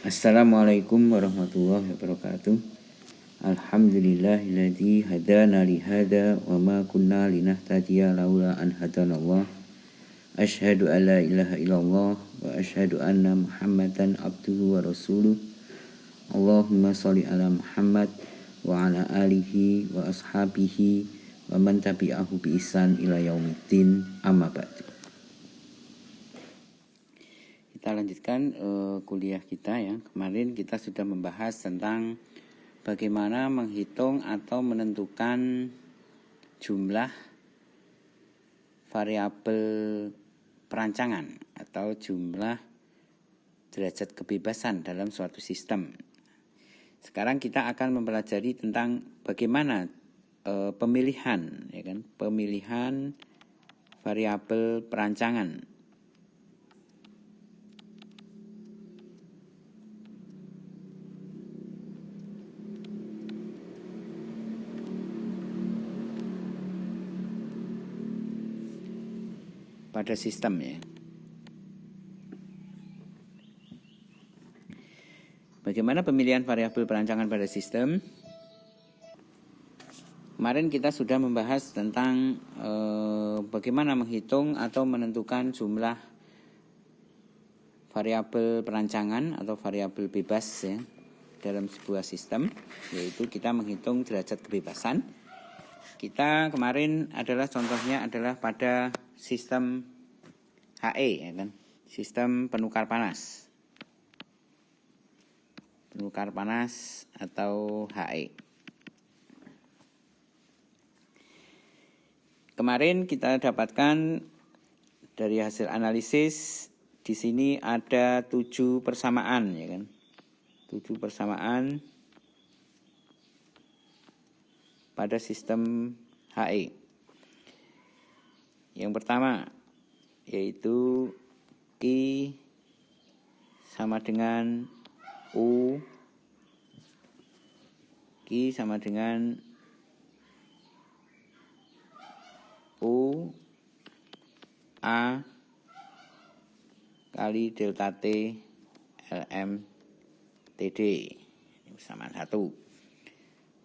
Assalamualaikum warahmatullahi wabarakatuh. Alhamdulillahilladzi hadana li hada wa ma kunna linahtadiya laula an hadanallah. Asyhadu an la ilaha illallah wa asyhadu anna Muhammadan abduhu wa rasuluh. Allahumma shalli ala Muhammad wa ala alihi wa ashabihi wa man tabi'ahu bi ihsan ila yaumiddin, amma ba'du. Kita lanjutkan kuliah kita ya. Kemarin kita sudah membahas tentang bagaimana menghitung atau menentukan jumlah variabel perancangan atau jumlah derajat kebebasan dalam suatu sistem. Sekarang kita akan mempelajari tentang bagaimana pemilihan, ya kan? Pemilihan variabel perancangan. Pada sistem ya. Bagaimana pemilihan variabel perancangan pada sistem? Kemarin kita sudah membahas tentang bagaimana menghitung atau menentukan jumlah variabel perancangan atau variabel bebas ya dalam sebuah sistem, yaitu kita menghitung derajat kebebasan. Kita kemarin adalah contohnya adalah pada sistem HE ya kan, sistem penukar panas. Penukar panas atau HE. Kemarin kita dapatkan dari hasil analisis di sini ada 7 persamaan ya kan. 7 persamaan pada sistem HE. Yang pertama yaitu Q sama dengan U, Q sama dengan U A kali delta T LM TD. Ini persamaan 1.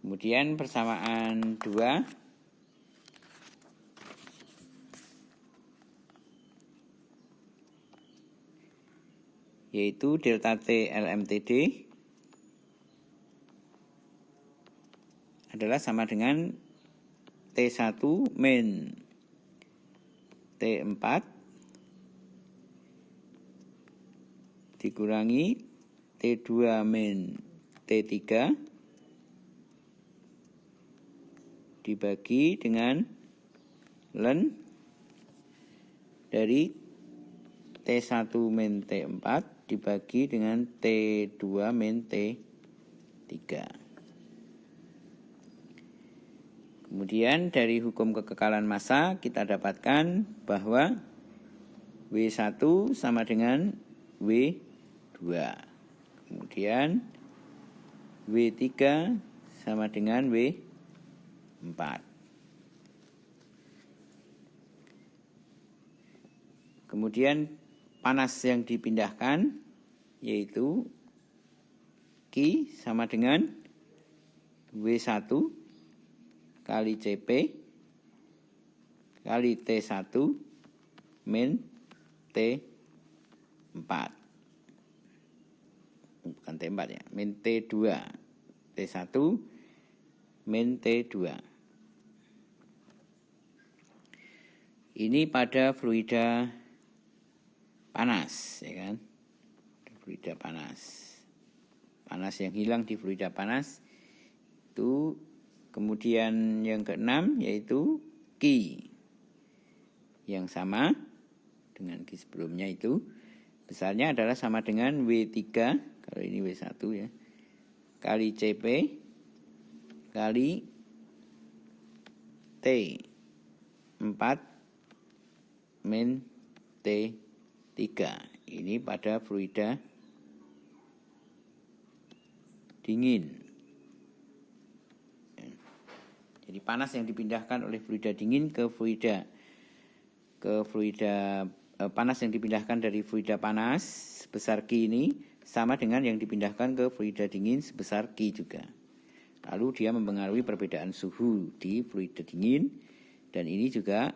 Kemudian persamaan 2 yaitu delta T LMTD adalah sama dengan T1 min T4 dikurangi T2 min T3 dibagi dengan ln dari T1 min T4 dibagi dengan T2 min T3. Kemudian dari hukum kekekalan massa kita dapatkan bahwa W1 sama dengan W2. Kemudian W3 sama dengan W4. Kemudian panas yang dipindahkan yaitu Q sama dengan W1 kali CP kali T1 min T4. Bukan T4 ya, min T2. T1 min T2. Ini pada fluida panas, ya kan? Fluida panas. Panas yang hilang di fluida panas itu. Kemudian yang keenam yaitu Q yang sama dengan Q sebelumnya itu besarnya adalah sama dengan W3 kalau ini W1 ya kali CP kali T4 min T3. Ini pada fluida dingin. Jadi panas yang dipindahkan oleh fluida dingin ke fluida panas yang dipindahkan dari fluida panas sebesar Q ini sama dengan yang dipindahkan ke fluida dingin sebesar Q juga. Lalu dia mempengaruhi perbedaan suhu di fluida dingin, dan ini juga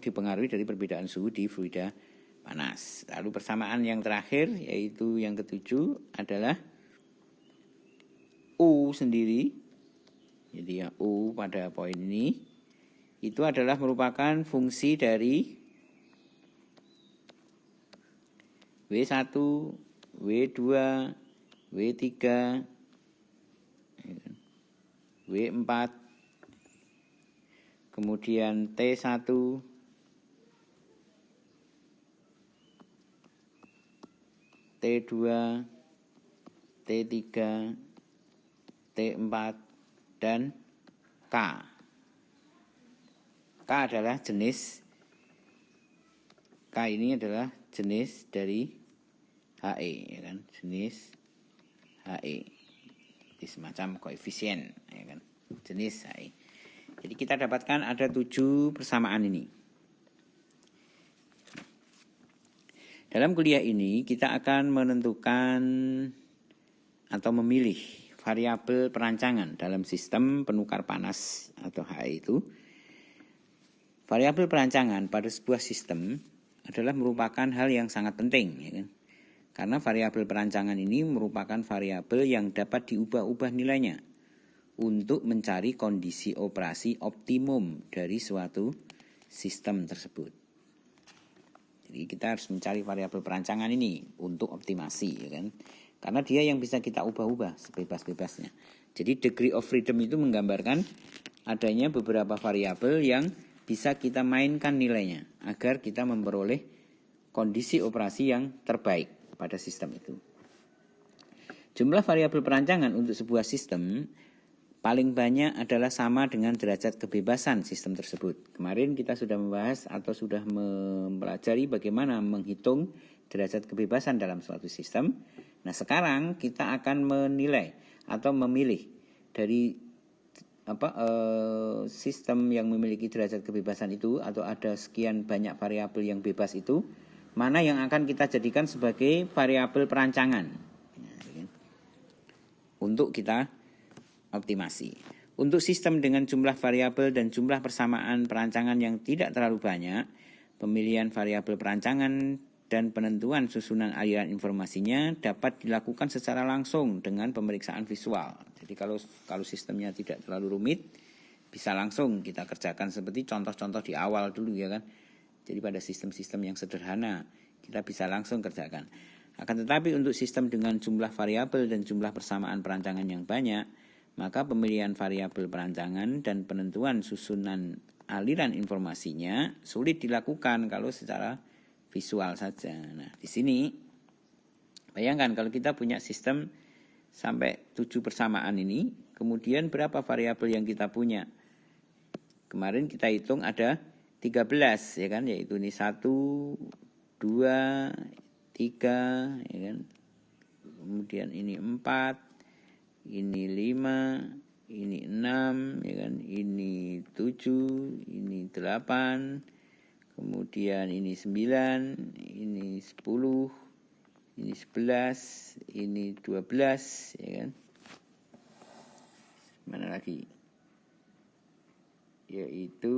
dipengaruhi dari perbedaan suhu di fluida panas. Lalu persamaan yang terakhir, yaitu yang ketujuh, adalah U sendiri. Jadi ya U pada poin ini itu adalah merupakan fungsi dari W1, W2, W3, W4, kemudian T1, T2, T3, T4, dan K. K adalah jenis, K ini adalah jenis dari He, ya kan? Jenis He. Jadi semacam koefisien, ya kan? Jenis He. Jadi kita dapatkan ada 7 persamaan ini. Dalam kuliah ini kita akan menentukan atau memilih variabel perancangan dalam sistem penukar panas atau He itu. Variabel perancangan pada sebuah sistem adalah merupakan hal yang sangat penting, ya kan? Karena variabel perancangan ini merupakan variabel yang dapat diubah-ubah nilainya untuk mencari kondisi operasi optimum dari suatu sistem tersebut. Jadi kita harus mencari variabel perancangan ini untuk optimasi, ya kan? Karena dia yang bisa kita ubah-ubah sebebas-bebasnya. Jadi degree of freedom itu menggambarkan adanya beberapa variabel yang bisa kita mainkan nilainya agar kita memperoleh kondisi operasi yang terbaik pada sistem itu. Jumlah variabel perancangan untuk sebuah sistem paling banyak adalah sama dengan derajat kebebasan sistem tersebut. Kemarin kita sudah membahas atau sudah mempelajari bagaimana menghitung derajat kebebasan dalam suatu sistem. Nah, sekarang kita akan menilai atau memilih dari sistem yang memiliki derajat kebebasan itu, atau ada sekian banyak variabel yang bebas itu, mana yang akan kita jadikan sebagai variabel perancangan untuk kita optimasi. Untuk sistem dengan jumlah variabel dan jumlah persamaan perancangan yang tidak terlalu banyak, pemilihan variabel perancangan dan penentuan susunan aliran informasinya dapat dilakukan secara langsung dengan pemeriksaan visual. Jadi kalau sistemnya tidak terlalu rumit, bisa langsung kita kerjakan seperti contoh-contoh di awal dulu, ya kan. Jadi pada sistem-sistem yang sederhana kita bisa langsung kerjakan. Akan tetapi untuk sistem dengan jumlah variabel dan jumlah persamaan perancangan yang banyak, maka pemilihan variabel perancangan dan penentuan susunan aliran informasinya sulit dilakukan kalau secara visual saja. Nah, di sini bayangkan kalau kita punya sistem sampai 7 persamaan ini, kemudian berapa variabel yang kita punya? Kemarin kita hitung ada 13, ya kan, yaitu ini 1, 2, 3, ya kan. Kemudian ini 4, ini 5, ini 6, ya kan. Ini 7, ini 8, kemudian ini 9, ini 10, ini 11, ini 12, ya kan. Mana lagi? Yaitu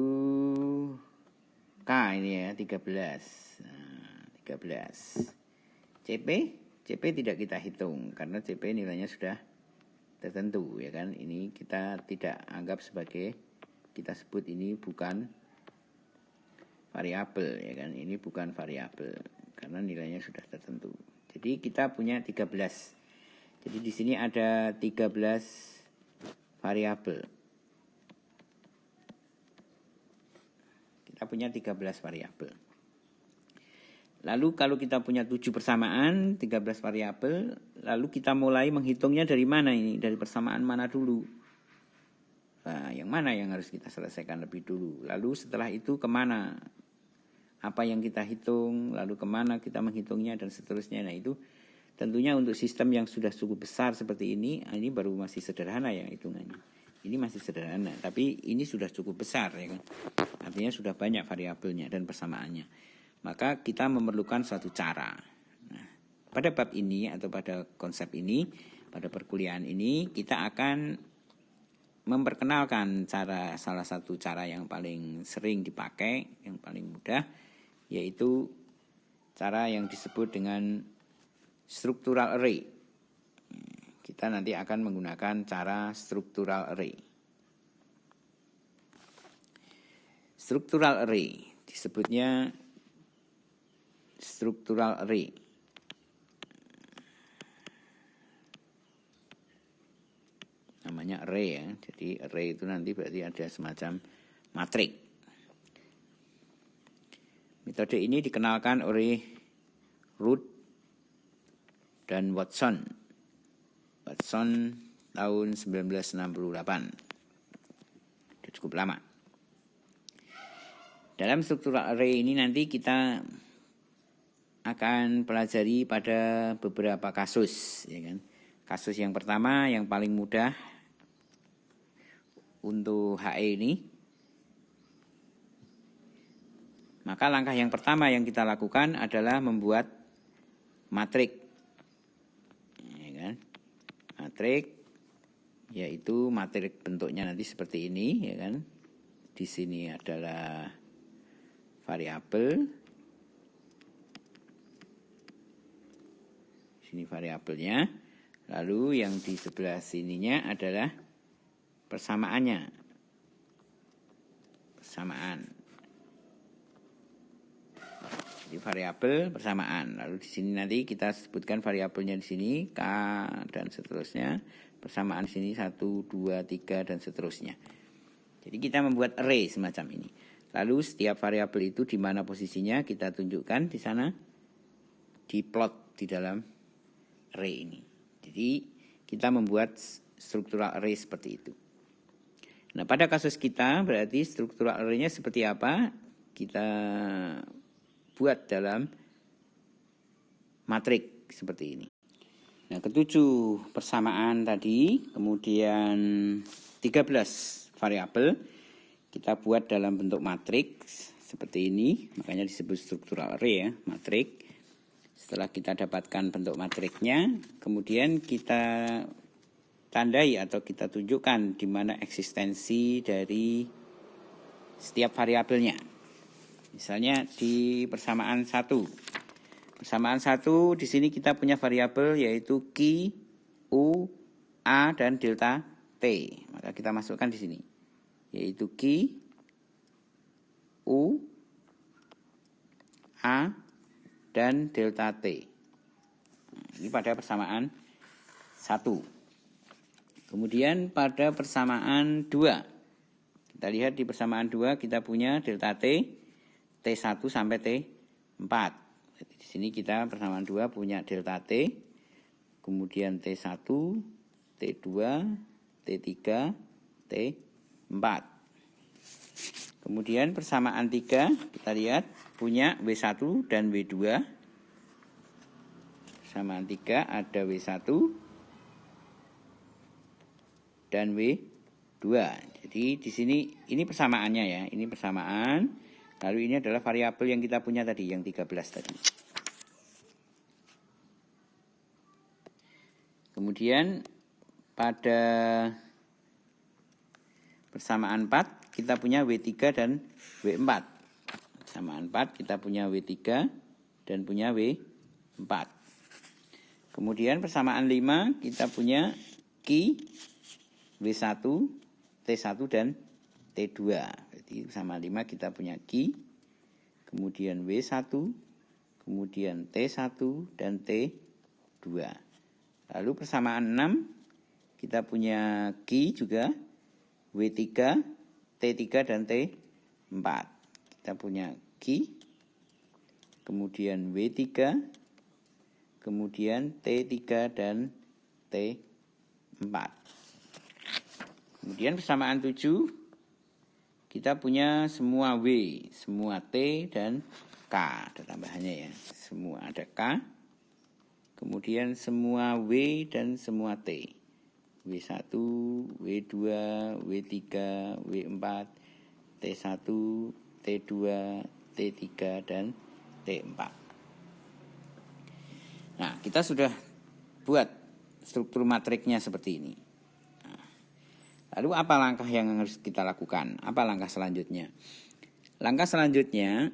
K ini ya, 13. Nah, 13. CP tidak kita hitung karena CP nilainya sudah tertentu, ya kan. Ini kita tidak anggap sebagai, kita sebut ini bukan variabel, ya kan. Ini bukan variabel karena nilainya sudah tertentu. Jadi kita punya 13. Jadi di sini ada 13 variabel. Kita punya 13 variabel. Lalu kalau kita punya 7 persamaan, 13 variabel, lalu kita mulai menghitungnya dari mana ini? Dari persamaan mana dulu? Nah, yang mana yang harus kita selesaikan lebih dulu? Lalu setelah itu kemana? Apa yang kita hitung? Lalu kemana kita menghitungnya dan seterusnya? Nah, itu tentunya untuk sistem yang sudah cukup besar seperti ini baru masih sederhana ya hitungannya. Ini masih sederhana, tapi ini sudah cukup besar, ya kan. Artinya sudah banyak variabelnya dan persamaannya. maka kita memerlukan suatu cara. Nah, pada bab ini atau pada konsep ini, pada perkuliahan ini kita akan memperkenalkan salah satu cara yang paling sering dipakai, yang paling mudah, yaitu cara yang disebut dengan structural array. Kita nanti akan menggunakan cara structural array. Structural array disebutnya structural array. Namanya array ya. Jadi array itu nanti berarti ada semacam matrik. Metode ini dikenalkan oleh Root dan Watson tahun 1968. Sudah cukup lama. Dalam struktural array ini nanti kita akan pelajari pada beberapa kasus, ya kan? Kasus yang pertama yang paling mudah untuk HE ini, maka langkah yang pertama yang kita lakukan adalah membuat matrik, ya kan? Matrik, yaitu matrik bentuknya nanti seperti ini, ya kan? Di sini adalah variabel, sini variabelnya, lalu yang di sebelah sininya adalah persamaannya, persamaan. Jadi variabel persamaan. Lalu di sini nanti kita sebutkan variabelnya di sini k dan seterusnya. Persamaan di sini 1, 2, 3 dan seterusnya. Jadi kita membuat array semacam ini. Lalu setiap variabel itu di mana posisinya kita tunjukkan di sana, diplot di dalam array ini. Jadi kita membuat structural array seperti itu. Nah, pada kasus kita berarti structural array-nya seperti apa? Kita buat dalam matrik seperti ini. Nah, ketujuh persamaan tadi, kemudian 13 variabel kita buat dalam bentuk matriks seperti ini, makanya disebut structural array ya, matrik. Setelah kita dapatkan bentuk matriknya, kemudian kita tandai atau kita tunjukkan di mana eksistensi dari setiap variabelnya. Misalnya di persamaan 1. Persamaan 1 di sini kita punya variabel yaitu Q, U, A dan delta T. Maka kita masukkan di sini. Yaitu Q, U, A dan delta T. Ini pada persamaan 1. Kemudian pada persamaan 2. Kita lihat di persamaan 2 kita punya delta T, T1 sampai T4. Jadi di sini kita persamaan 2 punya delta T, kemudian T1, T2, T3, T4. Kemudian persamaan 3 kita lihat punya W1 dan W2. Persamaan 3 ada W1 dan W2. Jadi di sini ini persamaannya ya, ini persamaan. Lalu ini adalah variabel yang kita punya tadi, yang 13 tadi. Kemudian pada persamaan 4 kita punya W3 dan W4. Persamaan 4 kita punya W3 dan punya W4. Kemudian persamaan 5 kita punya Q, W1, T1 dan T2. Jadi persamaan 5 kita punya Q, kemudian W1, kemudian T1 dan T2. Lalu persamaan 6 kita punya Q juga, W3, T3 dan T4. Kita punya Q, kemudian W3, kemudian T3 dan T4. Kemudian persamaan 7 kita punya semua W, semua T dan K. Ada tambahannya ya. Semua ada K. Kemudian semua W dan semua T. W1, W2, W3, W4, T1, T2, T3 dan T4. Nah, kita sudah buat struktur matriknya seperti ini. Nah, lalu apa langkah yang harus kita lakukan? Apa langkah selanjutnya? Langkah selanjutnya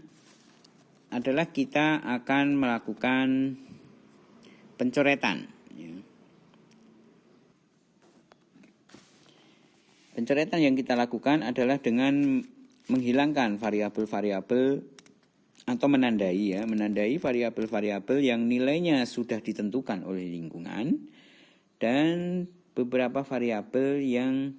adalah kita akan melakukan pencoretan. Pencoretan yang kita lakukan adalah dengan menghilangkan variabel-variabel atau menandai variabel-variabel yang nilainya sudah ditentukan oleh lingkungan dan beberapa variabel yang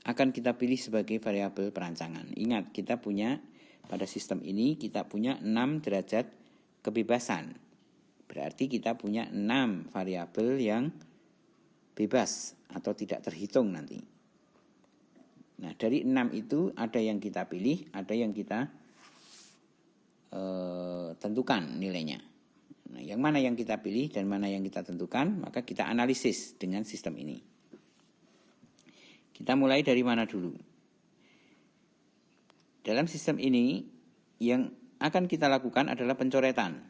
akan kita pilih sebagai variabel perancangan. Ingat, kita punya pada sistem ini kita punya 6 derajat kebebasan. Berarti kita punya 6 variabel yang bebas atau tidak terhitung nanti. Nah, dari 6 itu ada yang kita pilih, ada yang kita tentukan nilainya. Nah, yang mana yang kita pilih dan mana yang kita tentukan, maka kita analisis dengan sistem ini. Kita mulai dari mana dulu? Dalam sistem ini, yang akan kita lakukan adalah pencoretan.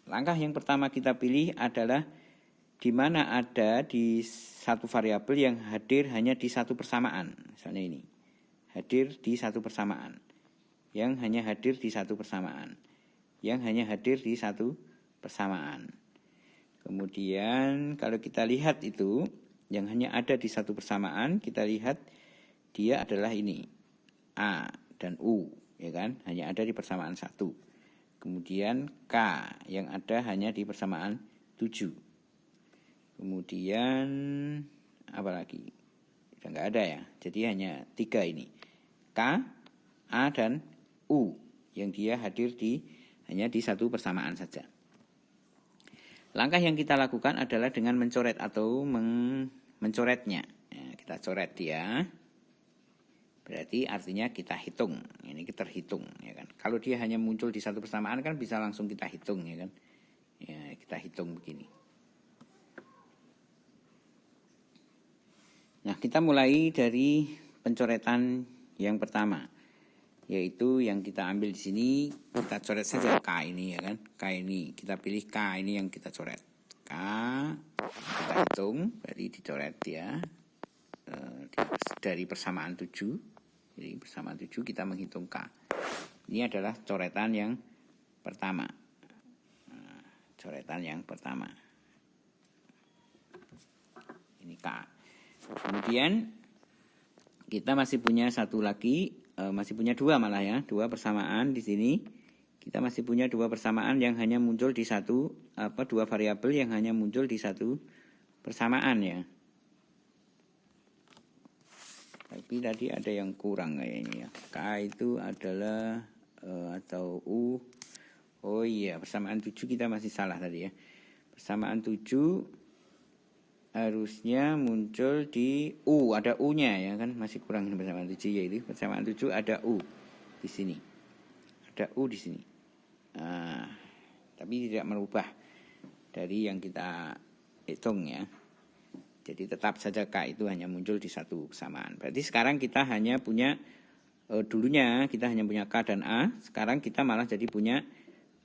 Langkah yang pertama kita pilih adalah di mana ada di satu variabel yang hadir hanya di satu persamaan. Misalnya ini, hadir di satu persamaan. Yang hanya hadir di satu persamaan. Yang hanya hadir di satu persamaan. Kemudian kalau kita lihat itu, yang hanya ada di satu persamaan, kita lihat dia adalah ini, A dan U, ya kan? Hanya ada di persamaan 1. Kemudian K yang ada hanya di persamaan 7. Kemudian apa lagi? Sudah nggak ada ya. Jadi hanya 3 ini. K, A dan U yang dia hadir hanya di satu persamaan saja. Langkah yang kita lakukan adalah dengan mencoret atau mencoretnya. Ya, kita coret dia. Berarti artinya kita hitung. Ini kita terhitung, ya kan. Kalau dia hanya muncul di satu persamaan kan bisa langsung kita hitung, ya kan. Ya, kita hitung begini. Nah, kita mulai dari pencoretan yang pertama, yaitu yang kita ambil di sini, kita coret saja K ini, ya kan. K ini, kita pilih K ini yang kita coret. K, kita hitung, berarti dicoret ya. Dari persamaan 7. Jadi persamaan 7 kita menghitung K. Ini adalah coretan yang pertama. Coretan yang pertama. Ini K. Kemudian kita masih punya satu lagi, masih punya 2 malah ya, 2 persamaan di sini. Kita masih punya 2 persamaan yang hanya muncul di satu, 2 variabel yang hanya muncul di satu persamaan ya. Tapi tadi ada yang kurang kayaknya ya. K itu adalah atau U. Oh iya, persamaan 7 kita masih salah tadi ya. Persamaan 7 harusnya muncul di U, ada U-nya ya kan, masih kurang ini persamaan 7, yaitu persamaan 7 ada U di sini. Ada U di sini. Tapi tidak merubah dari yang kita hitung ya. Jadi tetap saja K itu hanya muncul di satu persamaan. Berarti sekarang kita hanya punya, dulunya kita hanya punya K dan A. Sekarang kita malah jadi punya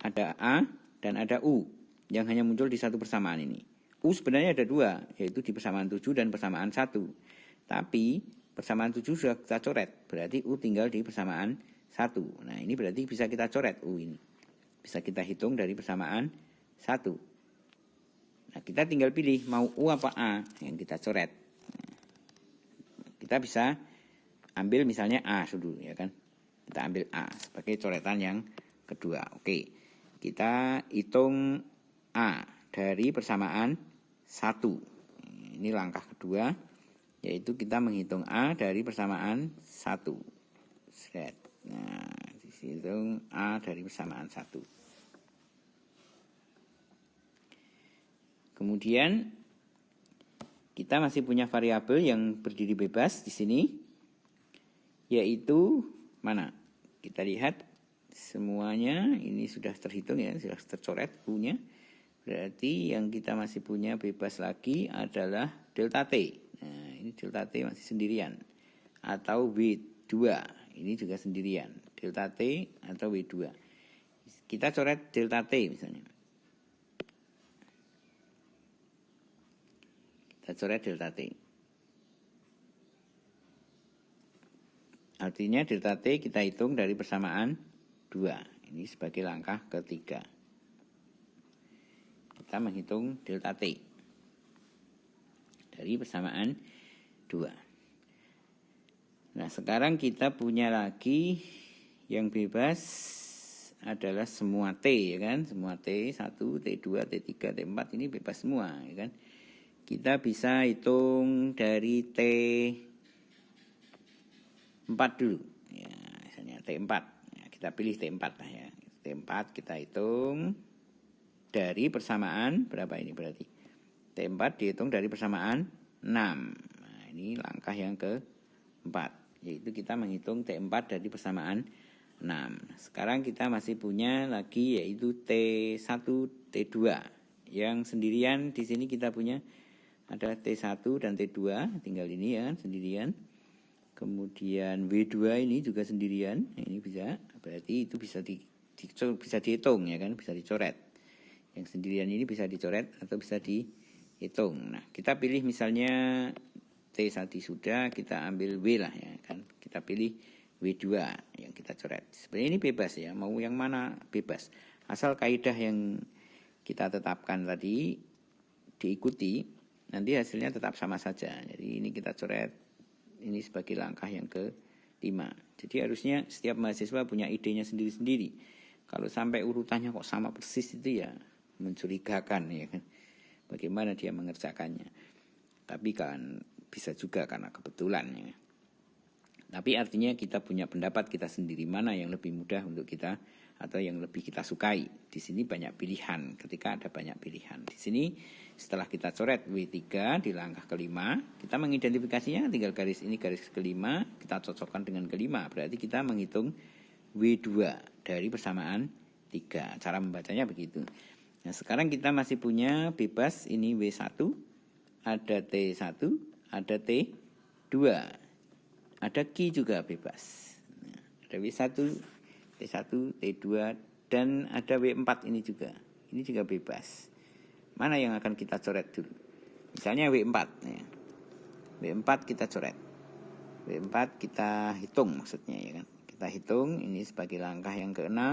ada A dan ada U yang hanya muncul di satu persamaan ini. U sebenarnya ada 2, yaitu di persamaan 7 dan persamaan 1. Tapi persamaan 7 sudah kita coret, berarti U tinggal di persamaan 1. Nah, ini berarti bisa kita coret U ini. Bisa kita hitung dari persamaan 1. Nah, kita tinggal pilih mau U apa A yang kita coret. Kita bisa ambil misalnya A dulu ya kan. Kita ambil A sebagai coretan yang kedua. Oke. Kita hitung A dari persamaan 1. Ini langkah kedua, yaitu kita menghitung A dari persamaan 1. Nah, dihitung A dari persamaan 1. Kemudian kita masih punya variabel yang berdiri bebas di sini, yaitu mana? Kita lihat semuanya ini sudah terhitung ya, sudah tercoret U-nya. Berarti yang kita masih punya bebas lagi adalah delta T. Nah, ini delta T masih sendirian. Atau W2, ini juga sendirian. Delta T atau W2. Kita coret delta T misalnya. Kita coret delta T. Artinya delta T kita hitung dari persamaan 2. Ini sebagai langkah ketiga. Kita menghitung delta T dari persamaan 2. Nah, sekarang kita punya lagi yang bebas adalah semua T, ya kan? Semua T1, T2, T3, T4 ini bebas semua, ya kan? Kita bisa hitung dari T4 dulu. Ya, misalnya T4. Ya, kita pilih T4 lah ya. T4 kita hitung dari persamaan berapa ini berarti? T4 dihitung dari persamaan 6. Nah, ini langkah yang keempat, yaitu kita menghitung T4 dari persamaan 6. Sekarang kita masih punya lagi yaitu T1, T2. Yang sendirian di sini kita punya ada T1 dan T2, tinggal ini ya sendirian. Kemudian W2 ini juga sendirian. Ini bisa, berarti itu bisa dihitung ya kan, bisa dicoret. Yang sendirian ini bisa dicoret atau bisa dihitung. Nah, kita pilih misalnya T1 sudah, kita ambil W lah ya kan. Kita pilih W2 yang kita coret. Sebenarnya ini bebas ya, mau yang mana bebas. Asal kaidah yang kita tetapkan tadi diikuti, nanti hasilnya tetap sama saja. Jadi ini kita coret, ini sebagai langkah yang ke-5. Jadi harusnya setiap mahasiswa punya idenya sendiri-sendiri. Kalau sampai urutannya kok sama persis itu ya mencurigakan ya kan. Bagaimana dia mengerjakannya. Tapi kan bisa juga karena kebetulan ya. Tapi artinya kita punya pendapat kita sendiri mana yang lebih mudah untuk kita atau yang lebih kita sukai. Di sini banyak pilihan. Ketika ada banyak pilihan. Di sini setelah kita coret W3 di langkah ke-5, kita mengidentifikasinya tinggal garis ini garis ke-5, kita cocokkan dengan ke-5. Berarti kita menghitung W2 dari persamaan 3. Cara membacanya begitu. Nah, sekarang kita masih punya bebas ini W1, ada T1, ada T2. Ada Q juga bebas. Nah, ada W1, T1, T2 dan ada W4 ini juga. Ini juga bebas. Mana yang akan kita coret dulu? Misalnya W4 ya. W4 kita coret. W4 kita hitung maksudnya ya kan. Kita hitung ini sebagai langkah yang ke-6,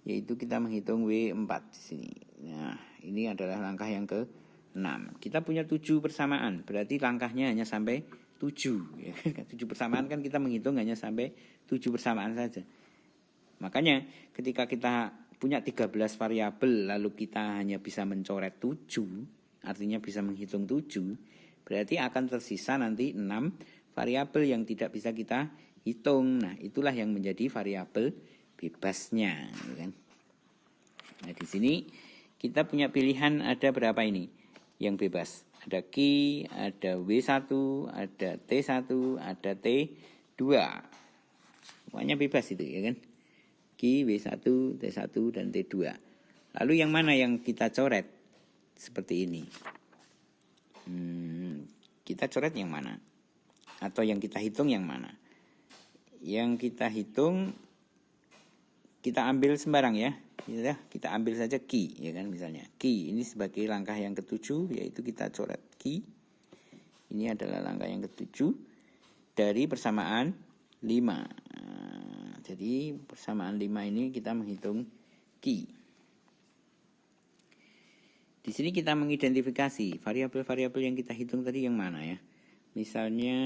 yaitu kita menghitung W4 di sini. Nah, ini adalah langkah yang ke-6. Kita punya 7 persamaan, berarti langkahnya hanya sampai 7 ya. 7 persamaan kan kita menghitung hanya sampai 7 persamaan saja. Makanya ketika kita punya 13 variabel lalu kita hanya bisa mencoret 7, artinya bisa menghitung 7, berarti akan tersisa nanti 6 variabel yang tidak bisa kita hitung. Nah, itulah yang menjadi variabel bebasnya ya kan. Nah, di sini kita punya pilihan ada berapa ini yang bebas? Ada Q, ada W1, ada T1, ada T2. Semuanya bebas itu ya kan. Q, W1, T1, dan T2. Lalu yang mana yang kita coret? Seperti ini. Kita coret yang mana? Atau yang kita hitung yang mana? Yang kita hitung kita ambil sembarang ya. Kita ambil saja Q ya kan misalnya. Q ini sebagai langkah yang ke-7 yaitu kita coret Q. Ini adalah langkah yang ke-7 dari persamaan 5. Nah, jadi persamaan 5 ini kita menghitung Q. Di sini kita mengidentifikasi variabel-variabel yang kita hitung tadi yang mana ya. Misalnya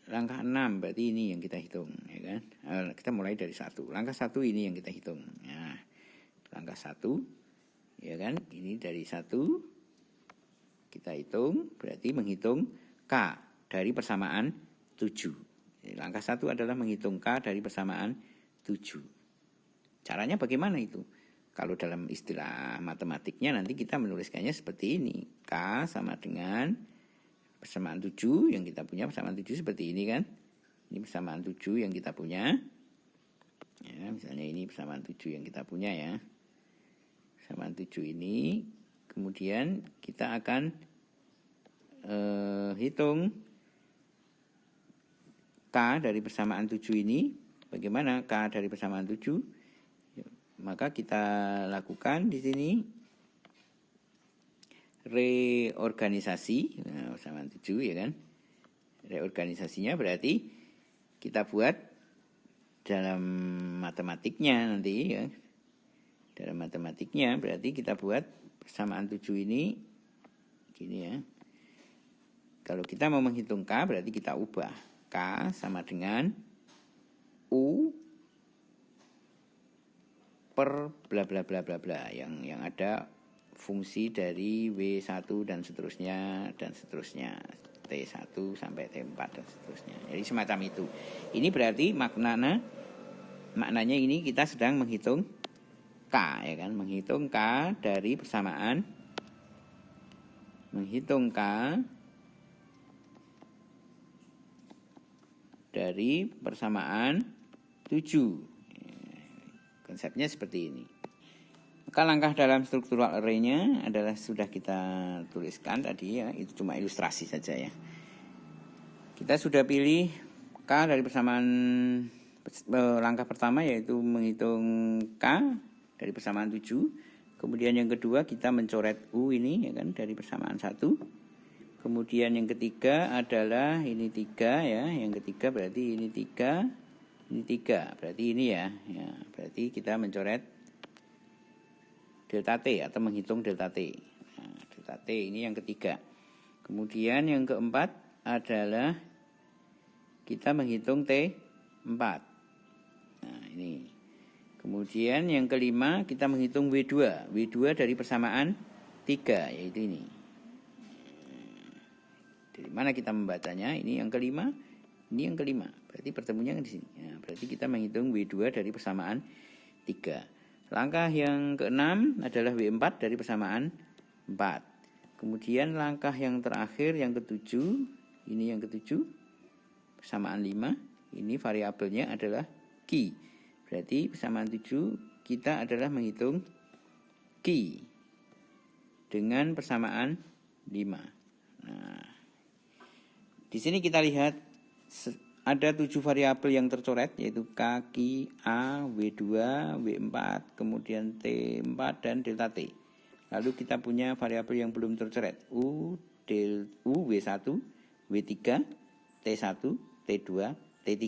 langkah 6 berarti ini yang kita hitung ya kan. Kita mulai dari 1. Langkah 1 ini yang kita hitung. Nah, langkah 1 ya kan, ini dari 1 kita hitung berarti menghitung K dari persamaan 7. Langkah 1 adalah menghitung K dari persamaan 7. Caranya bagaimana itu? Kalau dalam istilah matematiknya nanti kita menuliskannya seperti ini. K sama dengan persamaan 7 yang kita punya, persamaan 7 seperti ini kan. Ini persamaan 7 yang kita punya. Ya, misalnya ini persamaan 7 yang kita punya ya. Persamaan 7 ini kemudian kita akan hitung K dari persamaan 7 ini. Bagaimana K dari persamaan 7? Maka kita lakukan di sini reorganisasi persamaan 7 ya kan. Reorganisasinya berarti kita buat dalam matematiknya nanti ya. Dalam matematiknya berarti kita buat persamaan 7 ini gini ya. Kalau kita mau menghitung K berarti kita ubah. K sama dengan U per bla bla bla bla bla yang ada fungsi dari W1 dan seterusnya T1 sampai T4 dan seterusnya. Jadi semacam itu. Ini berarti maknanya ini kita sedang menghitung K ya kan, menghitung K dari persamaan dari persamaan 7. Konsepnya seperti ini. Maka langkah dalam struktural array-nya adalah sudah kita tuliskan tadi ya, itu cuma ilustrasi saja ya. Kita sudah pilih K dari persamaan langkah pertama yaitu menghitung K dari persamaan 7. Kemudian yang kedua kita mencoret U ini ya kan dari persamaan 1. Kemudian yang ketiga adalah ini 3 ya, yang ketiga berarti ini 3, ini 3, berarti ini ya. Berarti kita mencoret delta T atau menghitung delta T. Nah, delta T ini yang ketiga. Kemudian yang keempat adalah kita menghitung T4. Nah, ini. Kemudian yang kelima kita menghitung W2. W2 dari persamaan 3 yaitu ini. Dari mana kita membacanya? Ini yang kelima, ini yang kelima. Berarti pertemuannya di sini. Ya, berarti kita menghitung W2 dari persamaan 3. Langkah yang keenam adalah W4 dari persamaan 4. Kemudian langkah yang terakhir yang ketujuh, ini yang ketujuh, persamaan 5. Ini variabelnya adalah Q. Berarti persamaan 7 kita adalah menghitung Q dengan persamaan 5. Nah, di sini kita lihat ada 7 variabel yang tercoret yaitu K, Q, A, W2, W4, kemudian T4 dan delta T. Lalu kita punya variabel yang belum tercoret U, W1, W3, T1, T2, T3.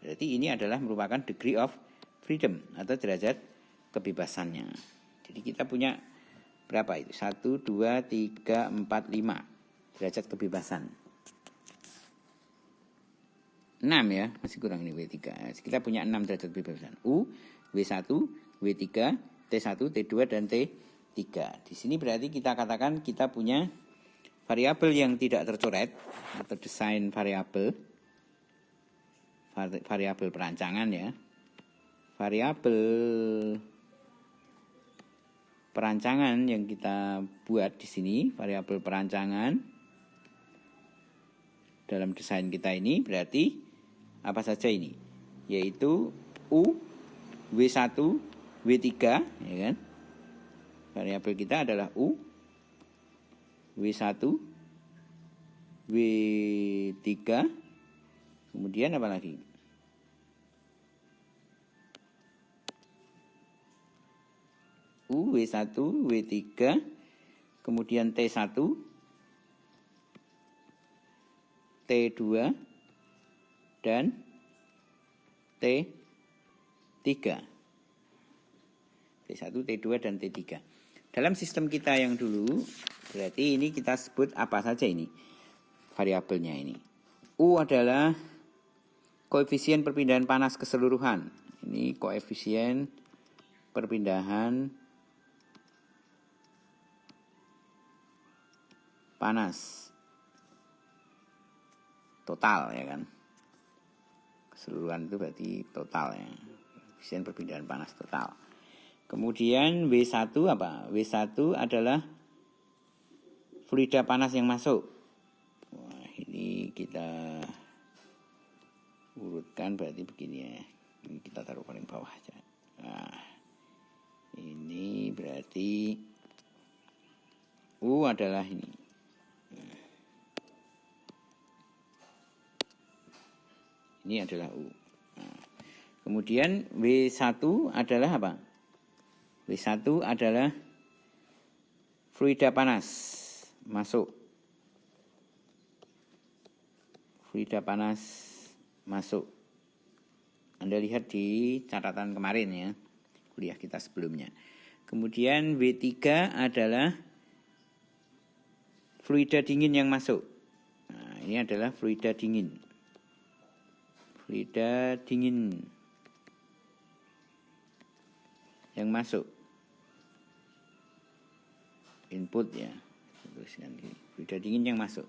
Berarti ini adalah merupakan degree of freedom atau derajat kebebasannya. Jadi kita punya berapa itu? 1, 2, 3, 4, 5 derajat kebebasan. 6 ya, masih kurang ini W3. Kita punya 6 derajat kebebasan. U, W1, W3, T1, T2 dan T3. Di sini berarti kita katakan kita punya variabel yang tidak tercoret atau desain variabel perancangan ya. Variabel perancangan yang kita buat di sini, variabel perancangan dalam desain kita ini berarti apa saja ini? Yaitu U, W1, W3 ya kan? Variabel kita adalah U, W1, W3. Kemudian apa lagi? U, W1, W3, kemudian T1, T2 dan T3. T1, T2 dan T3. Dalam sistem kita yang dulu, berarti ini kita sebut apa saja ini variabelnya ini. U adalah koefisien perpindahan panas keseluruhan. Ini koefisien perpindahan panas total ya kan. Keseluruhan itu berarti total ya. Koefisien perpindahan panas total. Kemudian W1 apa? W1 adalah fluida panas yang masuk. Wah, ini kita urutkan berarti begini ya. Ini kita taruh paling bawah aja. Nah, ini berarti U adalah ini. Ini adalah U. Nah, kemudian W1 adalah apa? W1 adalah fluida panas masuk. Fluida panas masuk. Anda lihat di catatan kemarin ya, kuliah kita sebelumnya. Kemudian W3 adalah fluida dingin yang masuk. Nah, ini adalah fluida dingin. Fluida dingin yang masuk. Input ya. Fluida dingin yang masuk.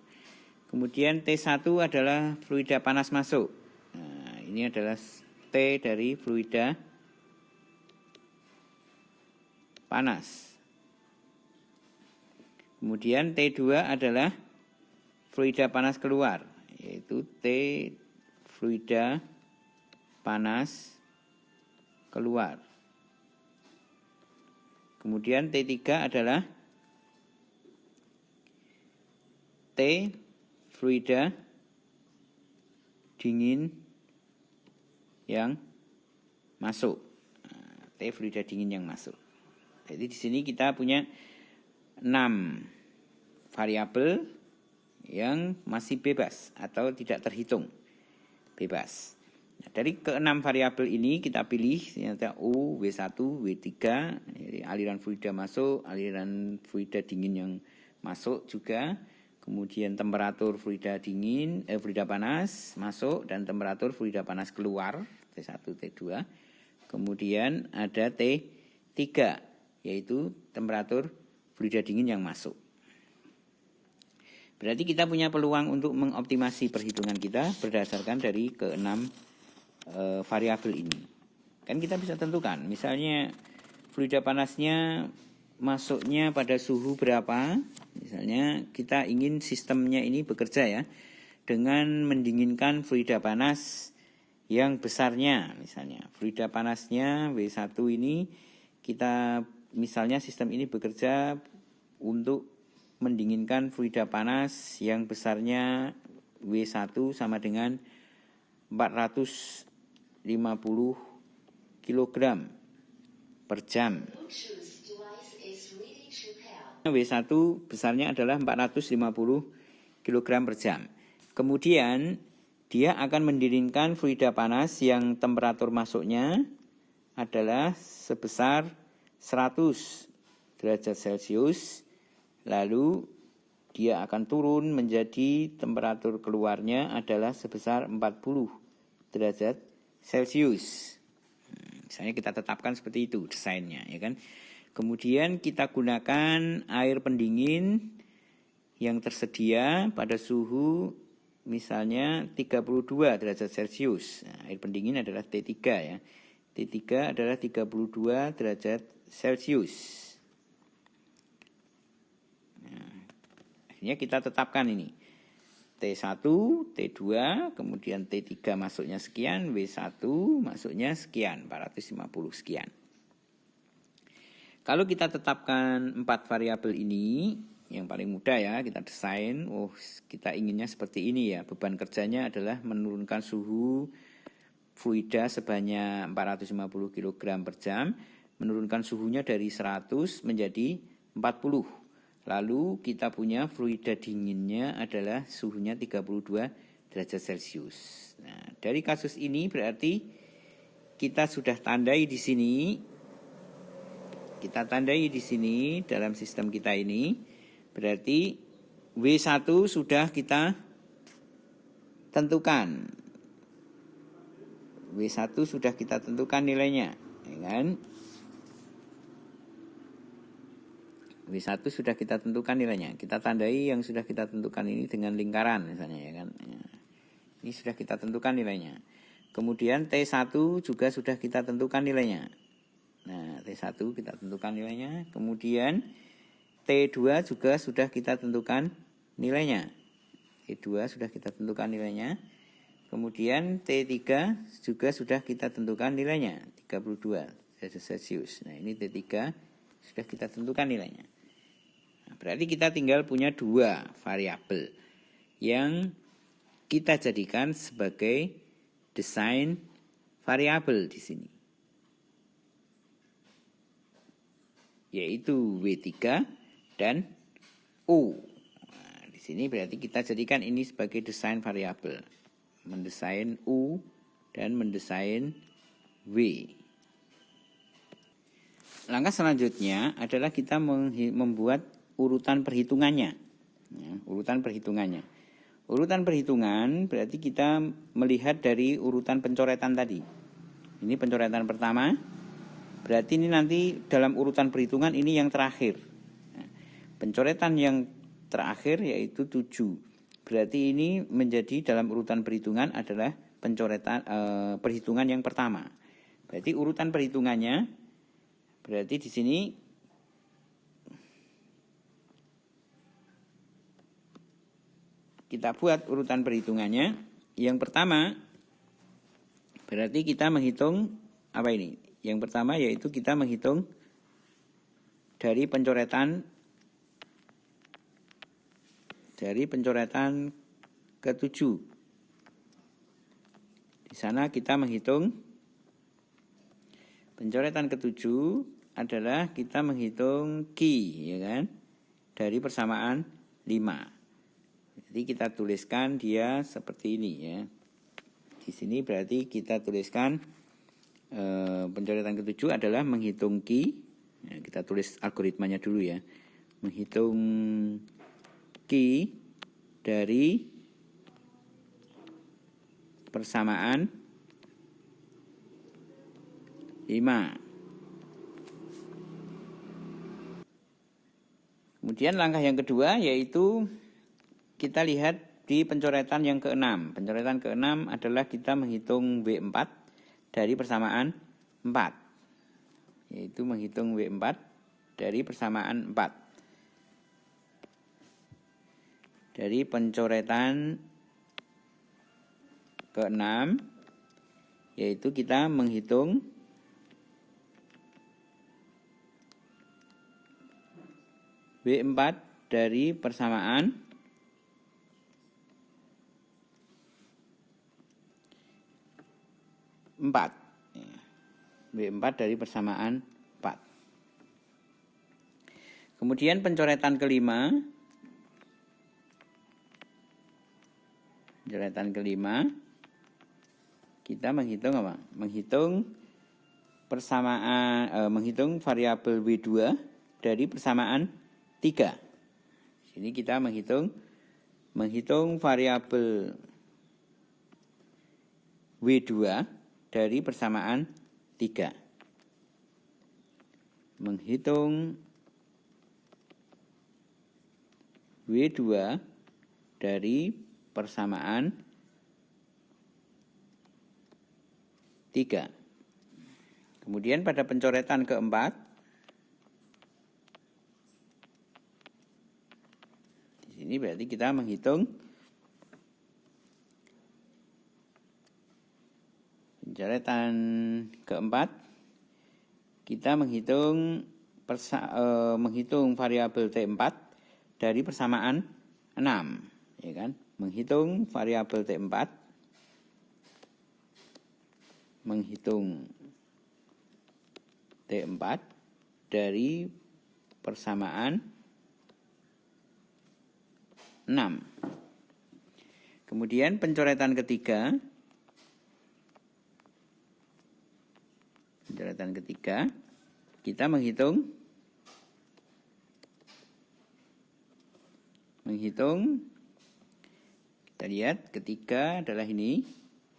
Kemudian T1 adalah fluida panas masuk. Nah, ini adalah T dari fluida panas. Kemudian T2 adalah fluida panas keluar, yaitu T fluida panas keluar. Kemudian T3 adalah T fluida dingin yang masuk. T fluida dingin yang masuk. Jadi di sini kita punya 6 variabel yang masih bebas atau tidak terhitung. Bebas. Nah, dari ke-6 variabel ini kita pilih ternyata U, W1, W3, jadi aliran fluida masuk, aliran fluida dingin yang masuk juga. Kemudian temperatur fluida dingin, fluida panas masuk dan temperatur fluida panas keluar, T1, T2. Kemudian ada T3, yaitu temperatur fluida dingin yang masuk. Berarti kita punya peluang untuk mengoptimasi perhitungan kita berdasarkan dari ke-6 variabel ini. Kan kita bisa tentukan, misalnya fluida panasnya masuknya pada suhu berapa. Misalnya kita ingin sistemnya ini bekerja ya dengan mendinginkan fluida panas yang besarnya. Misalnya fluida panasnya W1 ini kita misalnya sistem ini bekerja untuk mendinginkan fluida panas yang besarnya W1 sama dengan 450 kg per jam. W1 besarnya adalah 450 kg per jam. Kemudian dia akan mendinginkan fluida panas yang temperatur masuknya adalah sebesar 100 derajat Celcius. Lalu dia akan turun menjadi temperatur keluarnya adalah sebesar 40 derajat Celcius. Misalnya kita tetapkan seperti itu desainnya, ya kan? Kemudian kita gunakan air pendingin yang tersedia pada suhu misalnya 32 derajat Celcius. Nah, air pendingin adalah T3 ya. T3 adalah 32 derajat Celcius. Nah, akhirnya kita tetapkan ini. T1, T2, kemudian T3 masuknya sekian, W1 masuknya sekian, 450 sekian. Kalau kita tetapkan 4 variabel ini, yang paling mudah ya, kita desain, kita inginnya seperti ini ya. Beban kerjanya adalah menurunkan suhu fluida sebanyak 450 kg per jam, menurunkan suhunya dari 100 menjadi 40. Lalu kita punya fluida dinginnya adalah suhunya 32 derajat Celcius. Nah, dari kasus ini berarti kita sudah tandai di sini. Kita tandai di sini dalam sistem kita ini. Berarti W1 sudah kita tentukan. W1 sudah kita tentukan nilainya, ya kan? W1 sudah kita tentukan nilainya. Kita tandai yang sudah kita tentukan ini dengan lingkaran misalnya, ya kan? Ini sudah kita tentukan nilainya. Kemudian T1 juga sudah kita tentukan nilainya. Nah, T1 kita tentukan nilainya. Kemudian T2 juga sudah kita tentukan nilainya. T2 sudah kita tentukan nilainya. Kemudian T3 juga sudah kita tentukan nilainya, 32 derajat Celcius. Nah, ini T3 sudah kita tentukan nilainya. Nah, berarti kita tinggal punya 2 variabel yang kita jadikan sebagai desain variabel di sini. yaitu W3 dan U. Nah, di sini berarti kita jadikan ini sebagai desain variabel. Mendesain U dan mendesain W. Langkah selanjutnya adalah kita membuat urutan perhitungannya. Ya, urutan perhitungannya. Urutan perhitungan berarti kita melihat dari urutan pencoretan tadi. Ini pencoretan pertama. Berarti ini nanti dalam urutan perhitungan ini yang terakhir. Nah, pencoretan yang terakhir yaitu 7. Berarti ini menjadi dalam urutan perhitungan adalah pencoretan perhitungan yang pertama. Berarti urutan perhitungannya berarti di sini kita buat urutan perhitungannya. Yang pertama berarti kita menghitung apa ini? Yang pertama yaitu kita menghitung dari pencoretan ke-7. Di sana kita menghitung pencoretan ke-7 adalah kita menghitung Q, ya kan? Dari persamaan 5. Jadi kita tuliskan dia seperti ini ya. Di sini berarti kita tuliskan pencoretan ke-7 adalah menghitung Q. Ya, kita tulis algoritmanya dulu ya. Menghitung Q dari persamaan 5. Kemudian langkah yang kedua yaitu kita lihat di pencoretan yang ke-6. Pencoretan ke-6 adalah kita menghitung W4 dari persamaan 4. Yaitu menghitung W4 dari persamaan 4. Dari pencoretan ke-6 yaitu kita menghitung W4 dari persamaan 4. W4 dari persamaan 4. Kemudian pencoretan kelima. Pencoretan kelima kita menghitung apa? Menghitung menghitung variabel W2 dari persamaan 3. Sini kita menghitung variabel W2 dari persamaan 3. Menghitung W2 dari persamaan 3. Kemudian pada pencoretan keempat, di sini berarti kita menghitung pencoretan keempat, kita menghitung variabel T4 dari persamaan 6, ya kan? Menghitung variabel T4, menghitung T4 dari persamaan 6. Kemudian pencoretan ketiga, kita menghitung kita lihat ketiga adalah ini,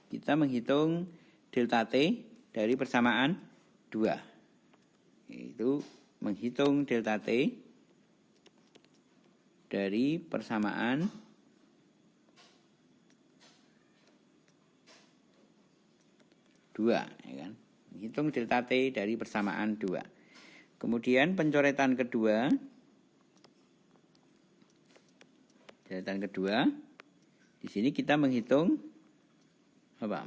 kita menghitung delta T dari persamaan 2, yaitu menghitung delta T dari persamaan 2, ya kan? Menghitung delta T dari persamaan 2. Kemudian pencoretan kedua, di sini kita menghitung apa?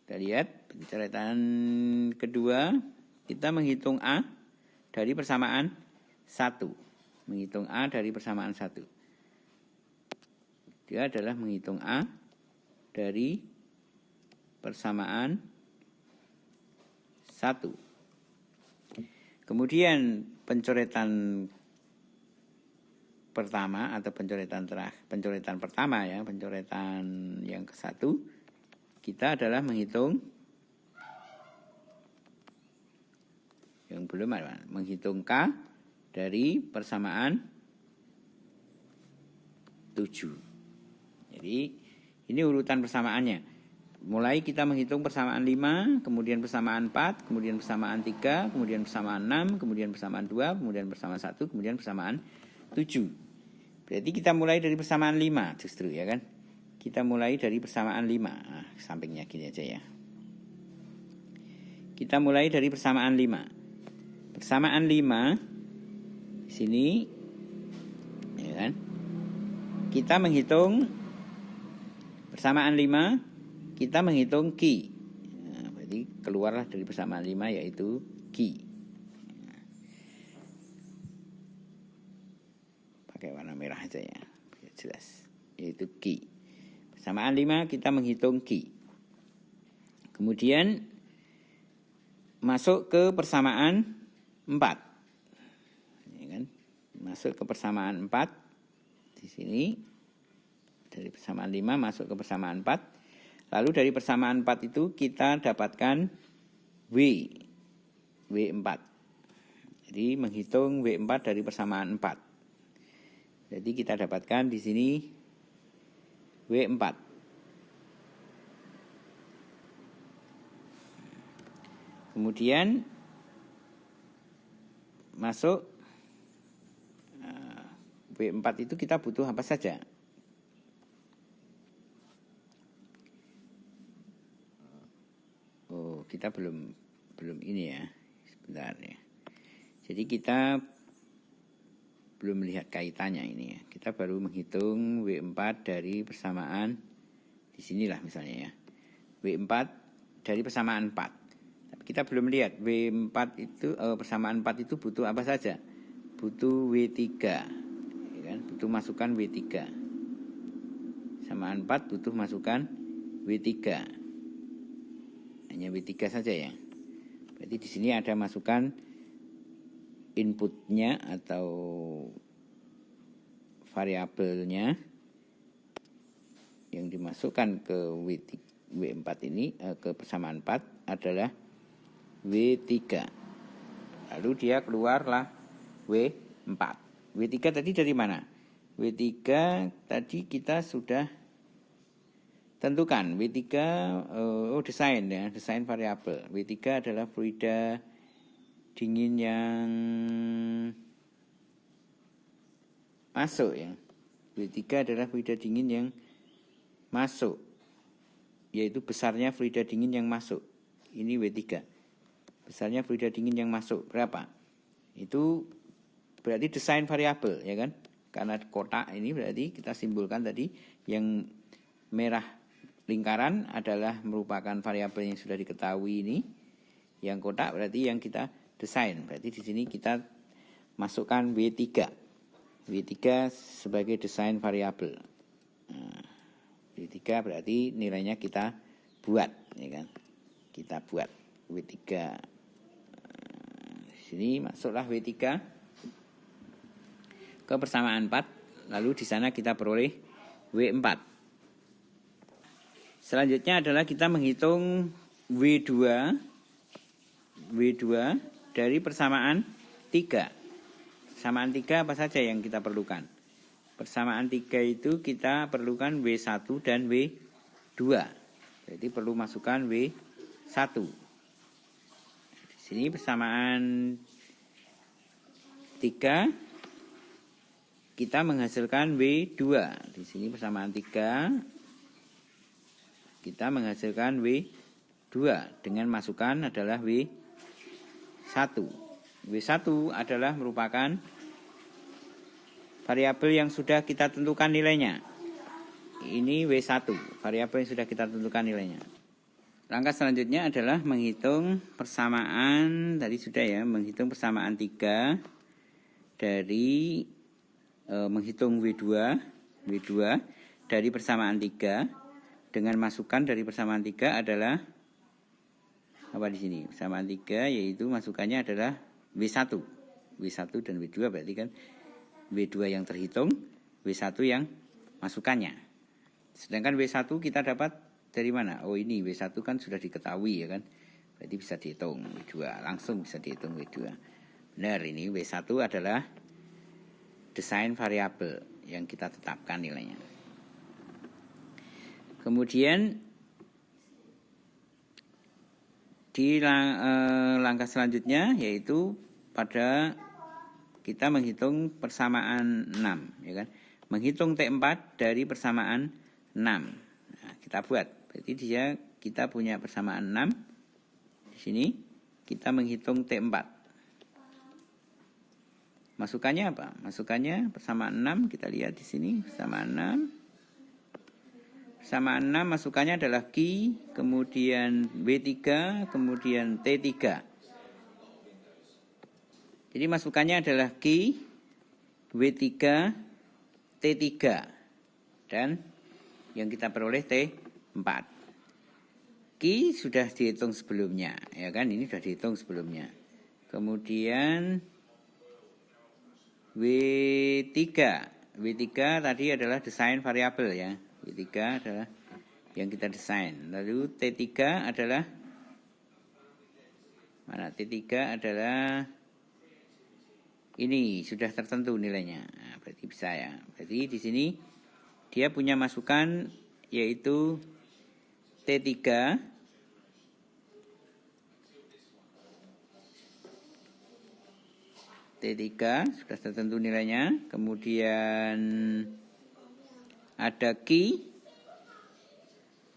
Kita lihat pencoretan kedua, kita menghitung A dari persamaan 1. Menghitung A dari persamaan 1. Dia adalah menghitung A dari persamaan 1. Kemudian pencoretan pertama atau pencoretan pertama ya, pencoretan yang ke-1, kita adalah menghitung yang belum ada, menghitung K dari persamaan 7. Jadi ini urutan persamaannya. Mulai kita menghitung persamaan 5, kemudian persamaan 4, kemudian persamaan 3, kemudian persamaan 6, kemudian persamaan 2, kemudian persamaan 1, kemudian persamaan 7. Berarti kita mulai dari persamaan 5 justru ya kan. Kita mulai dari persamaan 5. Nah, sampingnya gini aja ya. Kita mulai dari persamaan 5. Persamaan 5 di sini ya kan. Kita menghitung persamaan 5, kita menghitung Q. Nah, berarti keluarlah dari persamaan 5 yaitu Q. Pakai warna merah aja ya, biar jelas. Yaitu Q. Persamaan 5 kita menghitung Q. Kemudian masuk ke persamaan 4. Ya kan? Masuk ke persamaan 4. Di sini dari persamaan 5 masuk ke persamaan 4. Lalu dari persamaan 4 itu kita dapatkan W4. Jadi menghitung W4 dari persamaan 4. Jadi kita dapatkan di sini W4. Kemudian masuk W4 itu kita butuh apa saja? Oh, kita belum ini ya. Sebentar ya. Jadi kita belum melihat kaitannya ini ya. Kita baru menghitung W4 dari persamaan di sinilah misalnya ya. W4 dari persamaan 4. Tapi kita belum lihat W4 itu persamaan 4 itu butuh apa saja? Butuh W3. Ya kan? Butuh masukan W3. Persamaan 4 butuh masukan W3. Hanya W3 saja ya. Berarti di sini ada masukan inputnya atau variabelnya yang dimasukkan ke W4 ini ke persamaan 4 adalah W3. Lalu dia keluarlah W4. W3 tadi dari mana? W3 tadi kita sudah tentukan W3 desain ya, desain variabel. W3 adalah fluida dingin yang masuk ya. W3 adalah fluida dingin yang masuk, yaitu besarnya fluida dingin yang masuk. Ini W3. Besarnya fluida dingin yang masuk berapa? Itu berarti desain variabel ya kan? Karena kotak ini berarti kita simbolkan tadi yang merah lingkaran adalah merupakan variabel yang sudah diketahui ini. Yang kotak berarti yang kita desain. Berarti di sini kita masukkan W3. W3 sebagai desain variabel. Nah, W3 berarti nilainya kita buat, ya kan? Kita buat W3. Di sini masuklah W3 ke persamaan 4. Lalu di sana kita peroleh W4. Selanjutnya adalah kita menghitung W2 dari persamaan 3. Persamaan 3 apa saja yang kita perlukan? Persamaan 3 itu kita perlukan W1 dan W2. Jadi perlu masukkan W1. Di sini persamaan 3 kita menghasilkan W2. Di sini persamaan 3 kita menghasilkan W2 dengan masukan adalah W1. W1 adalah merupakan variabel yang sudah kita tentukan nilainya. Ini W1, variabel yang sudah kita tentukan nilainya. Langkah selanjutnya adalah menghitung persamaan, tadi sudah ya, menghitung persamaan 3 dari menghitung W2 dari persamaan 3 dengan masukan dari persamaan 3 adalah apa di sini? Persamaan 3 yaitu masukannya adalah W1. W1 dan W2 berarti kan W2 yang terhitung, W1 yang masukannya. Sedangkan W1 kita dapat dari mana? Oh ini W1 kan sudah diketahui ya kan. Berarti bisa dihitung W2, langsung bisa dihitung W2. Benar, ini W1 adalah desain variabel yang kita tetapkan nilainya. Kemudian di langkah selanjutnya yaitu pada kita menghitung persamaan 6 ya kan. Menghitung T4 dari persamaan 6. Nah, kita buat. Berarti kita punya persamaan 6. Di sini kita menghitung T4. Masukannya apa? Masukannya persamaan 6, kita lihat di sini persamaan 6. Persamaan 6 masukannya adalah Q, kemudian W3, kemudian T3. Jadi masukannya adalah Q, W3, T3. Dan yang kita peroleh T4. Q sudah dihitung sebelumnya, ya kan? Ini sudah dihitung sebelumnya. Kemudian W3. W3 tadi adalah desain variabel ya. W3 adalah yang kita desain. Lalu T3 adalah mana? T3 adalah ini sudah tertentu nilainya. Nah, berarti bisa ya. Berarti di sini dia punya masukan yaitu T3 sudah tertentu nilainya. Kemudian ada Q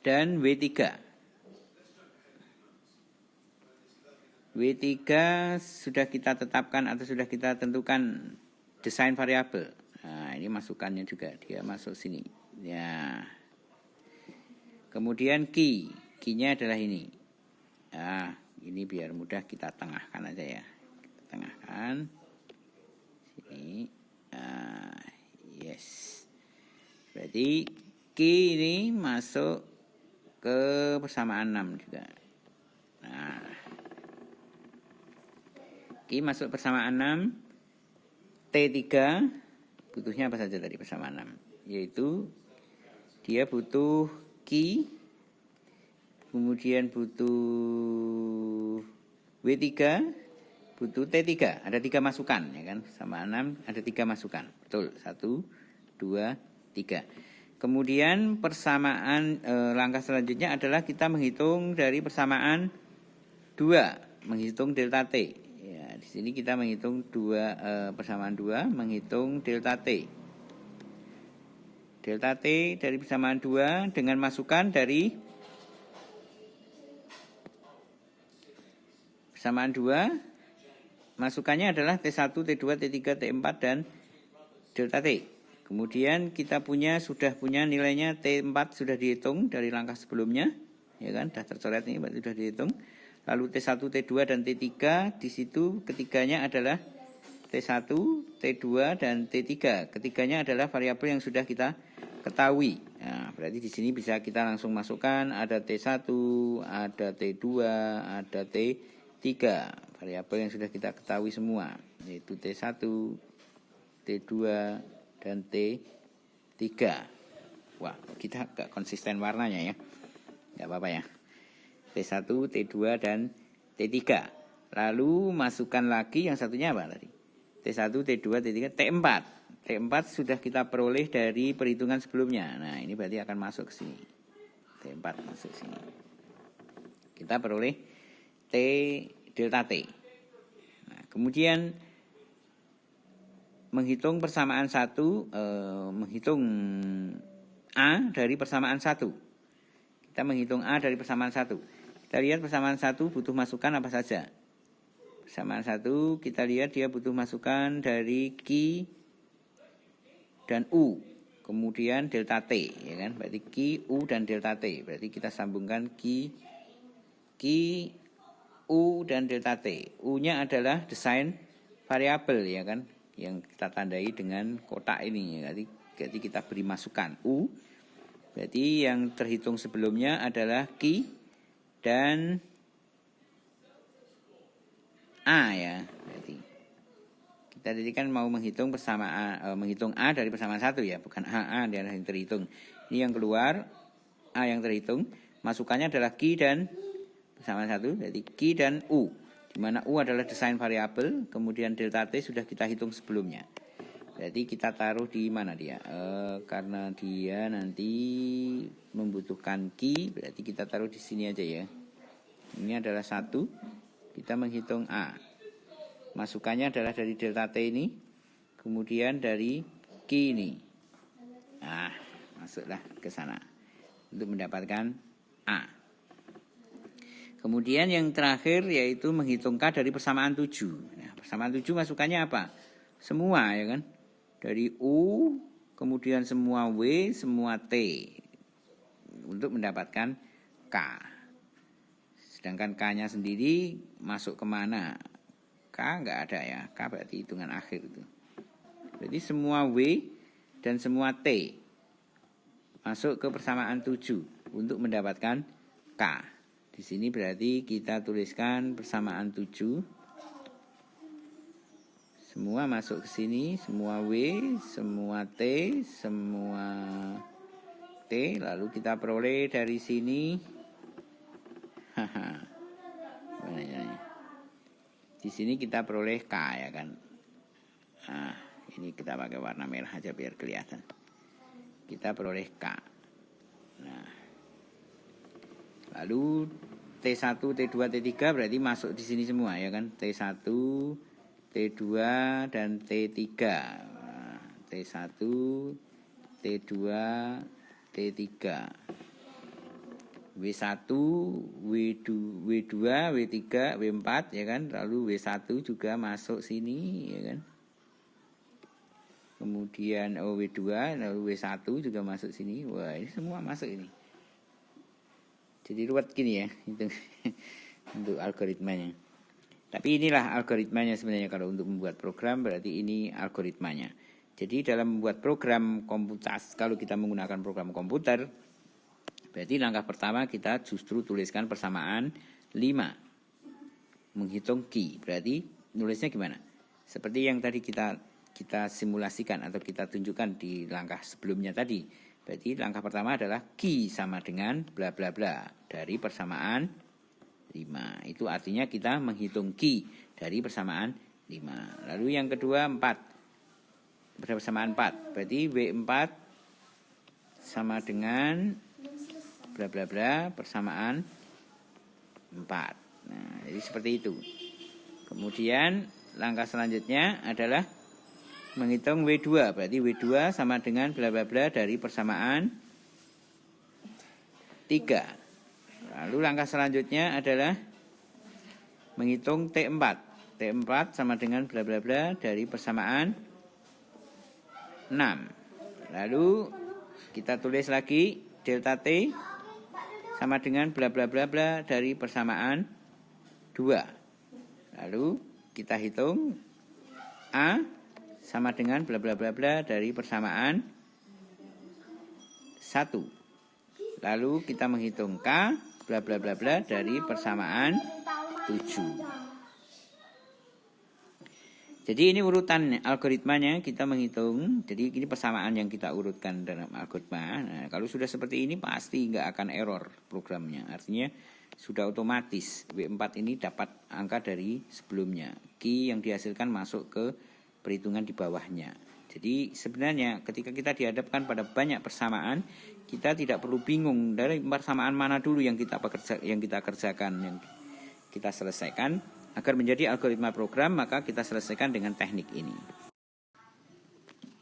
dan W3. W3 sudah kita tetapkan atau sudah kita tentukan desain variabel. Nah, ini masukannya juga, dia masuk sini. Ya. Kemudian Q-nya adalah ini. Nah, ini biar mudah kita tengahkan aja ya. Kita tengahkan. Sini. Yes. Berarti Q ini masuk ke persamaan 6 juga. Nah, Q masuk persamaan 6. T3 butuhnya apa saja tadi persamaan 6? Yaitu dia butuh Q, kemudian butuh W3, butuh T3. Ada 3 masukan ya kan? Sama 6 ada 3 masukan. Betul. 1, 2, 3. Kemudian persamaan langkah selanjutnya adalah kita menghitung dari persamaan 2, menghitung delta T. Ya, di sini kita menghitung persamaan 2, menghitung delta T. Delta T dari persamaan 2 dengan masukan dari persamaan 2. Masukannya adalah T1, T2, T3, T4 dan delta T. Kemudian kita sudah punya nilainya T4 sudah dihitung dari langkah sebelumnya. Ya kan, sudah tercoret ini berarti sudah dihitung. Lalu T1, T2 dan T3 di situ ketiganya adalah T1, T2 dan T3. Ketiganya adalah variabel yang sudah kita ketahui. Nah, berarti di sini bisa kita langsung masukkan ada T1, ada T2, ada T3. Variabel yang sudah kita ketahui semua, yaitu T1, T2 dan T3. Wah, kita agak konsisten warnanya ya. Enggak apa-apa ya. T1, T2 dan T3. Lalu masukkan lagi yang satunya apa tadi? T1, T2, T3, T4. T4 sudah kita peroleh dari perhitungan sebelumnya. Nah, ini berarti akan masuk ke sini. T4 masuk ke sini. Kita peroleh delta T. Nah, kemudian menghitung persamaan 1, menghitung A dari persamaan 1. Kita menghitung A dari persamaan 1. Kita lihat persamaan 1 butuh masukan apa saja. Persamaan 1 kita lihat dia butuh masukan dari Q dan U. Kemudian delta T, ya kan? Berarti Q, U dan delta T. Berarti kita sambungkan Q, U dan delta T. U-nya adalah desain variabel ya kan, yang kita tandai dengan kotak ini ya. Jadi kita beri masukan U. Berarti yang terhitung sebelumnya adalah Q dan A ya. Berarti kita tadi kan mau menghitung persamaan, menghitung A dari persamaan 1 ya, bukan A yang terhitung. Ini yang keluar, A yang terhitung, masukannya adalah Q dan persamaan 1, jadi Q dan U. Di mana U adalah desain variabel, kemudian delta T sudah kita hitung sebelumnya. Jadi kita taruh di mana dia? Karena dia nanti membutuhkan Q, berarti kita taruh di sini aja ya. Ini adalah 1, kita menghitung A. Masukannya adalah dari delta T ini, kemudian dari Q ini. Nah, masuklah ke sana untuk mendapatkan A. Kemudian yang terakhir yaitu menghitung K dari persamaan 7. Nah, persamaan 7 masukannya apa? Semua ya kan? Dari U, kemudian semua W, semua T. Untuk mendapatkan K. Sedangkan K-nya sendiri masuk kemana? K nggak ada ya. K berarti hitungan akhir itu. Berarti semua W dan semua T masuk ke persamaan 7 untuk mendapatkan K. Di sini berarti kita tuliskan persamaan 7. Semua masuk ke sini, semua W, semua T, semua T. Lalu kita peroleh dari sini. Di sini kita peroleh K ya kan. Nah, ini kita pakai warna merah aja biar kelihatan. Kita peroleh K. Nah, lalu T1, T2, T3 berarti masuk di sini semua ya kan. T1, T2 dan T3. Nah, T1, T2, T3. W1, W2, W3, W4 ya kan. Lalu W1 juga masuk sini ya kan. Kemudian W2, lalu W1 juga masuk sini. Wah, ini semua masuk ini. Jadi ruwet gini ya itu untuk algoritmanya. Tapi inilah algoritmanya sebenarnya kalau untuk membuat program berarti ini algoritmanya. Jadi dalam membuat program komputer, kalau kita menggunakan program komputer, berarti langkah pertama kita justru tuliskan persamaan 5. Menghitung Q. Berarti nulisnya gimana? Seperti yang tadi kita simulasikan atau kita tunjukkan di langkah sebelumnya tadi. Berarti langkah pertama adalah Q sama dengan bla bla bla dari persamaan 5. Itu artinya kita menghitung Q dari persamaan 5. Lalu yang kedua 4. Persamaan 4. Berarti W4 sama dengan bla bla bla persamaan 4. Nah, jadi seperti itu. Kemudian langkah selanjutnya adalah menghitung W2. Berarti W2 sama dengan bla bla bla dari persamaan 3. Lalu langkah selanjutnya adalah menghitung T4. T4 sama dengan bla bla bla dari persamaan 6. Lalu kita tulis lagi delta T sama dengan bla bla bla bla dari persamaan 2. Lalu kita hitung A sama dengan bla bla bla bla dari persamaan 1. Lalu kita menghitung K bla bla bla bla dari persamaan 7. Jadi ini urutan algoritmanya kita menghitung. Jadi ini persamaan yang kita urutkan dalam algoritma. Nah, kalau sudah seperti ini pasti nggak akan error programnya. Artinya sudah otomatis W4 ini dapat angka dari sebelumnya. Q yang dihasilkan masuk ke perhitungan di bawahnya. Jadi sebenarnya ketika kita dihadapkan pada banyak persamaan, kita tidak perlu bingung dari persamaan mana dulu yang kita kerjakan, yang kita selesaikan. Agar menjadi algoritma program, maka kita selesaikan dengan teknik ini.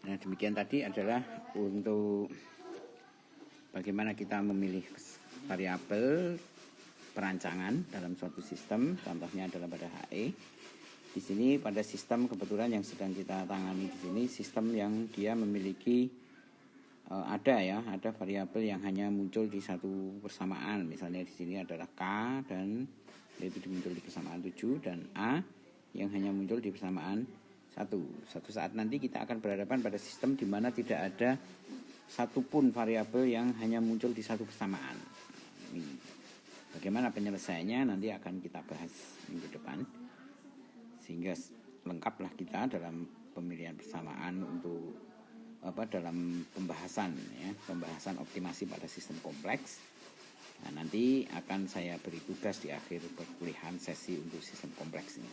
Nah, demikian tadi adalah untuk bagaimana kita memilih variabel perancangan dalam suatu sistem. Contohnya adalah pada HE. Di sini pada sistem kebetulan yang sedang kita tangani di sini sistem yang dia memiliki ada variabel yang hanya muncul di satu persamaan. Misalnya di sini adalah K dan yaitu muncul di persamaan 7 dan A yang hanya muncul di persamaan 1. Suatu saat nanti kita akan berhadapan pada sistem di mana tidak ada satupun variabel yang hanya muncul di satu persamaan. Bagaimana penyelesaiannya nanti akan kita bahas minggu depan. sehingga lengkaplah kita dalam pemilihan persamaan untuk dalam pembahasan optimasi pada sistem kompleks. Nah, nanti akan saya beri tugas di akhir perkuliahan sesi untuk sistem kompleks ini.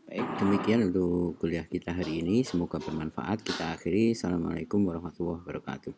Baik, demikian untuk kuliah kita hari ini. Semoga bermanfaat. Kita akhiri. Assalamualaikum warahmatullahi wabarakatuh.